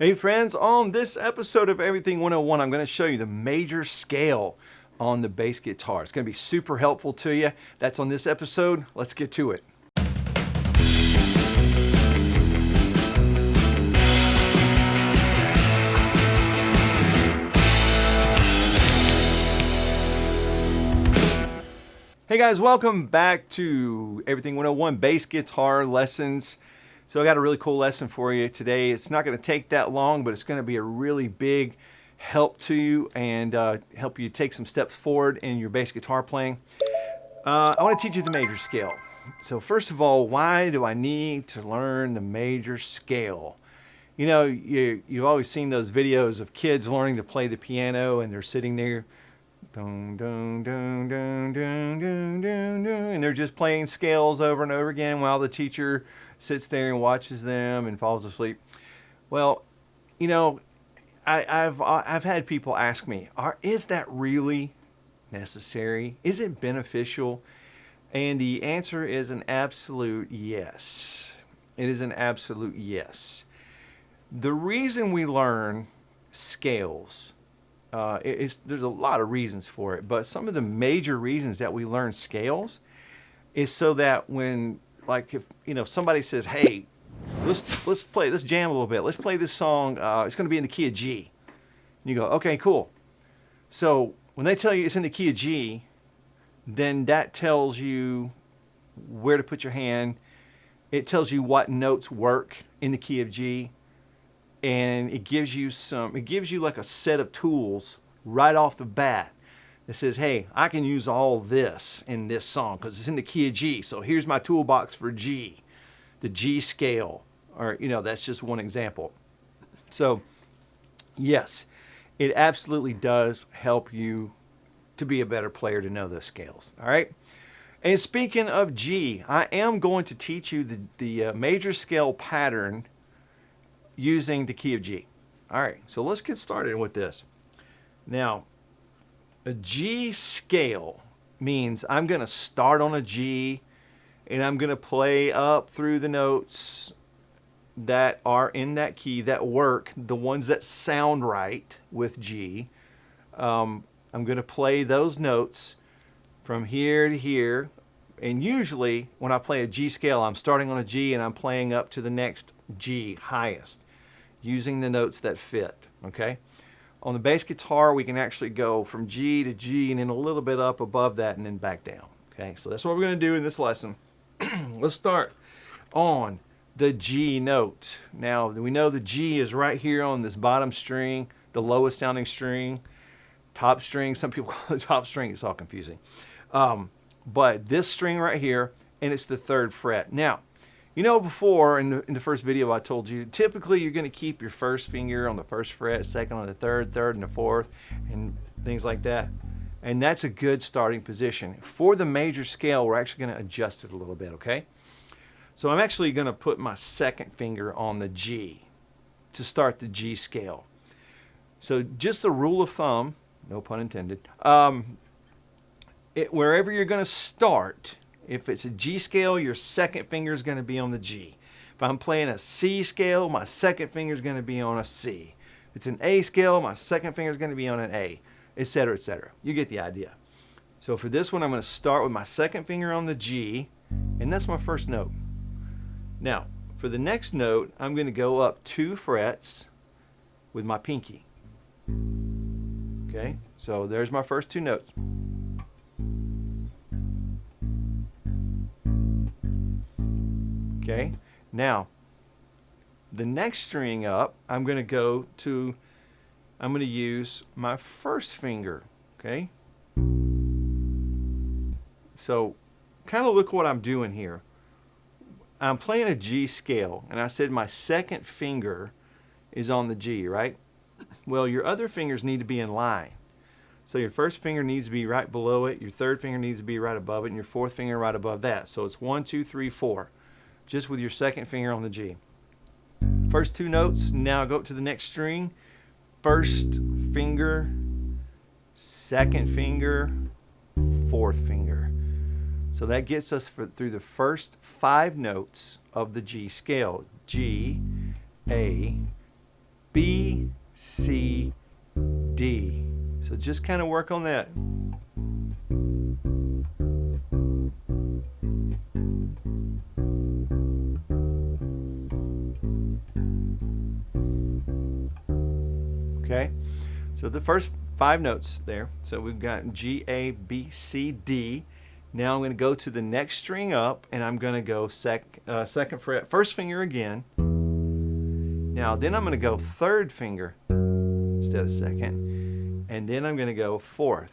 Hey friends, on this episode of Everything 101, I'm going to show you the major scale on the bass guitar. It's going to be super helpful to you. That's on this episode. Let's get to it. Hey guys, welcome back to Everything 101 Bass Guitar Lessons. So I got a really cool lesson for you today. It's not going to take that long, but it's going to be a really big help to you and help you take some steps forward in your bass guitar playing. I want to teach you the major scale. So first of all, why do I need to learn the major scale? You know, you've always seen those videos of kids learning to play the piano and they're sitting there dun, dun, dun, dun, dun, dun, dun, dun, and they're just playing scales over and over again while the teacher sits there and watches them and falls asleep. Well, you know, I've had people ask me, is that really necessary? Is it beneficial? And the answer is an absolute yes. It is an absolute yes. The reason we learn scales, there's a lot of reasons for it, but some of the major reasons that we learn scales is so that when, like, if somebody says, "Hey, let's jam a little bit. Let's play this song. It's going to be in the key of G." And you go, "Okay, cool." So when they tell you it's in the key of G, then that tells you where to put your hand. It tells you what notes work in the key of G. And it gives you like a set of tools right off the bat that says, hey, I can use all this in this song because it's in the key of G. So here's my toolbox for G, the G scale, or, that's just one example. So yes, it absolutely does help you to be a better player to know those scales. All right. And speaking of G, I am going to teach you the major scale pattern using the key of G. All right, so let's get started with this. Now, a G scale means I'm going to start on a G and I'm going to play up through the notes that are in that key that work, the ones that sound right with G. I'm going to play those notes from here to here. And usually when I play a G scale, I'm starting on a G and I'm playing up to the next G highest, using the notes that fit, okay? On the bass guitar, we can actually go from G to G and then a little bit up above that and then back down, okay? So that's what we're gonna do in this lesson. Let's start on the G note. Now, we know the G is right here on this bottom string, the lowest sounding string, top string. Some people call it top string, it's all confusing. But this string right here, and it's the 3rd fret. Now, before in the first video I told you, typically you're going to keep your first finger on the 1st fret, 2nd on the 3rd, 3rd and the 4th, and things like that. And that's a good starting position. For the major scale, we're actually going to adjust it a little bit, okay? So I'm actually going to put my 2nd finger on the G to start the G scale. So just a rule of thumb, no pun intended, wherever you're going to start, if it's a G scale, your 2nd finger is going to be on the G. If I'm playing a C scale, my 2nd finger is going to be on a C. If it's an A scale, my 2nd finger is going to be on an A, etc., etc. You get the idea. So for this one, I'm going to start with my 2nd finger on the G, and that's my first note. Now, for the next note, I'm going to go up 2 frets with my pinky. Okay, so there's my first 2 notes. Okay, now the next string up, I'm going to use my 1st finger. Okay, so kind of look what I'm doing here. I'm playing a G scale, and I said my 2nd finger is on the G, right? Well, your other fingers need to be in line. So your 1st finger needs to be right below it, your 3rd finger needs to be right above it, and your 4th finger right above that. So it's 1, 2, 3, 4. Just with your 2nd finger on the G. First 2 notes, now go up to the next string. 1st finger, 2nd finger, 4th finger. So that gets us through the first 5 notes of the G scale. G, A, B, C, D. So just kind of work on that. Okay, so the first 5 notes there. So we've got G, A, B, C, D. Now I'm going to go to the next string up, and I'm going to go second fret, first finger again. Now then I'm going to go third finger instead of second, and then I'm going to go fourth.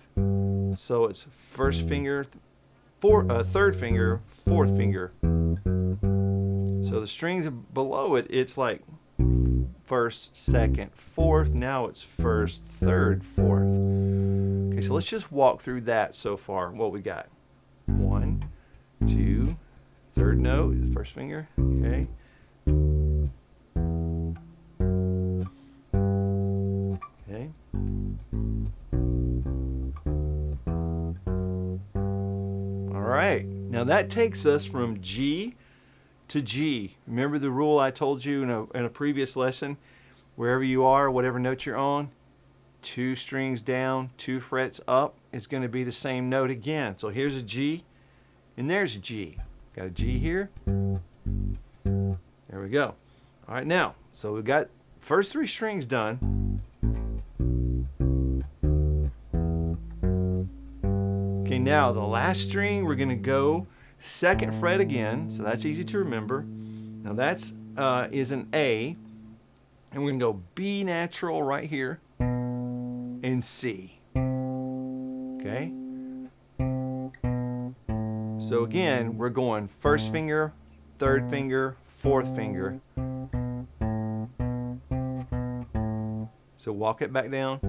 So it's first finger, third finger, fourth finger. So the strings below it, it's like first, second, fourth. Now it's first, third, fourth. Okay, so let's just walk through that so far. What we got? 1, 2, third note, first finger. Okay. Okay. All right. Now that takes us from G to G. Remember the rule I told you in a previous lesson? Wherever you are, whatever note you're on, 2 strings down, 2 frets up is going to be the same note again. So here's a G, and there's a G. Got a G here. There we go. All right, now, so we've got first 3 strings done. Okay, now the last string, we're going to go second fret again, so that's easy to remember. Now that's is an A, and we're going to go B natural right here and C. Okay? So again, we're going first finger, third finger, fourth finger. So walk it back down.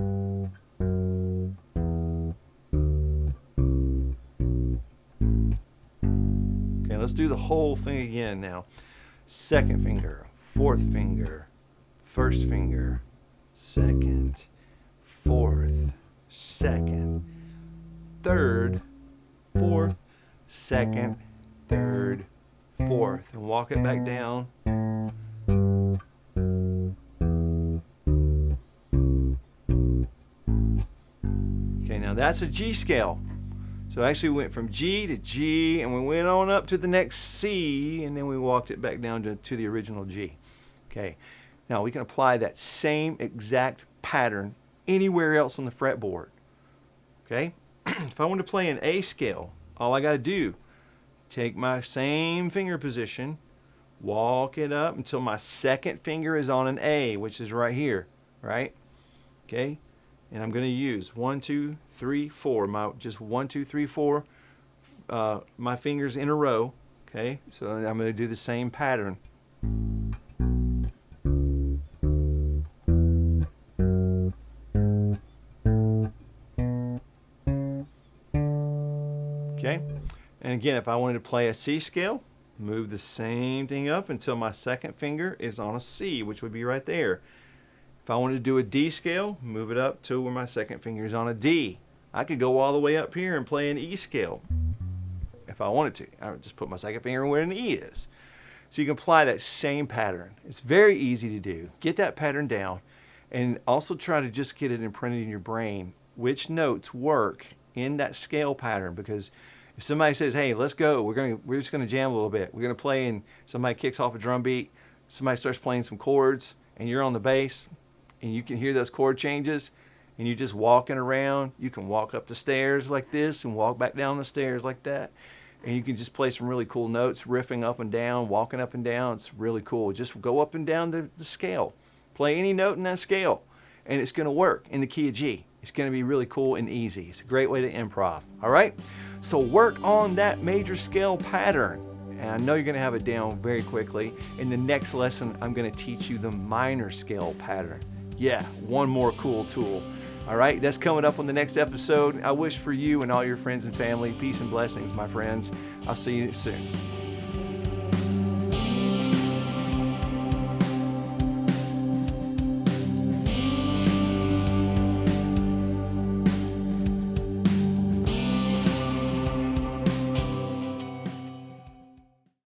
Okay, let's do the whole thing again now. Second finger, fourth finger, first finger, second, fourth, second, third, fourth, second, third, fourth, and walk it back down. Okay, now that's a G scale. So actually we went from G to G, and we went on up to the next C, and then we walked it back down to the original G. Okay, now we can apply that same exact pattern anywhere else on the fretboard. Okay, if I want to play an A scale, all I got to do, take my same finger position, walk it up until my second finger is on an A, which is right here, right? Okay, and I'm going to use 1, 2, 3, 4. Just 1, 2, 3, 4. My fingers in a row. Okay, so I'm going to do the same pattern. Okay, and again, if I wanted to play a C scale, move the same thing up until my second finger is on a C, which would be right there. If I wanted to do a D scale, move it up to where my second finger is on a D. I could go all the way up here and play an E scale if I wanted to. I would just put my second finger where an E is. So you can apply that same pattern. It's very easy to do. Get that pattern down, and also try to just get it imprinted in your brain which notes work in that scale pattern, because if somebody says, hey, let's go, we're just gonna jam a little bit, we're gonna play, and somebody kicks off a drum beat, somebody starts playing some chords, and you're on the bass, and you can hear those chord changes, and you're just walking around, you can walk up the stairs like this and walk back down the stairs like that, and you can just play some really cool notes, riffing up and down, walking up and down. It's really cool. Just go up and down the scale, play any note in that scale, and it's gonna work in the key of G. It's going to be really cool and easy. It's a great way to improv. All right? So work on that major scale pattern. And I know you're going to have it down very quickly. In the next lesson, I'm going to teach you the minor scale pattern. Yeah, one more cool tool. All right? That's coming up on the next episode. I wish for you and all your friends and family peace and blessings, my friends. I'll see you soon.